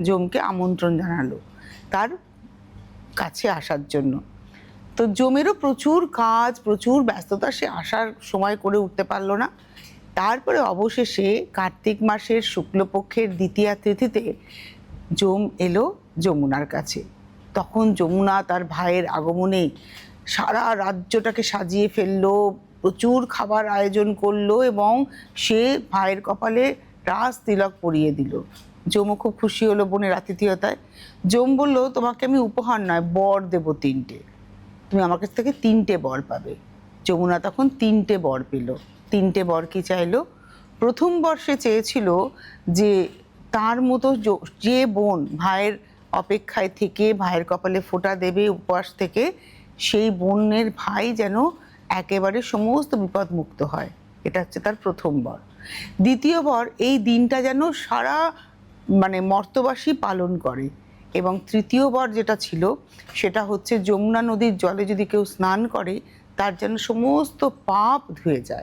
যমকে আমন্ত্রণ জানালো তার কাছে আসার জন্য। তো যমেরও প্রচুর কাজ, প্রচুর ব্যস্ততা, সে আসার সময় করে উঠতে পারলো না। তারপরে অবশেষে কার্তিক মাসের শুক্লপক্ষের দ্বিতীয়া তিথিতে যম এলো যমুনার কাছে। তখন যমুনা তার ভাইয়ের আগমনে সারা রাজ্যটাকে সাজিয়ে ফেললো, প্রচুর খাবার আয়োজন করলো এবং সে ভাইয়ের কপালে রাজ তিলক পরিয়ে দিল। যমও খুব খুশি হলো বোনের আতিথেয়তায়। যম বলল, তোমাকে আমি উপহার নয় বর দেবো 3টে, তুমি আমার কাছ থেকে 3টে বর পাবে। যমুনা তখন 3টে বর পেল। 3টে বর কি চাইলো? প্রথম বর সে চেয়েছিল যে তার মতো যে বোন ভাইয়ের অপেক্ষায় থেকে ভাইয়ের কপালে ফোঁটা দেবে উপবাস থেকে, সেই বোনের ভাই যেন একেবারে সমস্ত বিপদ মুক্ত হয়। এটা হচ্ছে তার প্রথম বর। দ্বিতীয় বর, এই দিনটা যেন সারা মর্তবাসী পালন করে। এবং তৃতীয় বর যেটা ছিল সেটা হচ্ছে যমুনা নদীর জলে যদি কেউ স্নান করে তার যেন সমস্ত পাপ ধুয়ে যায়।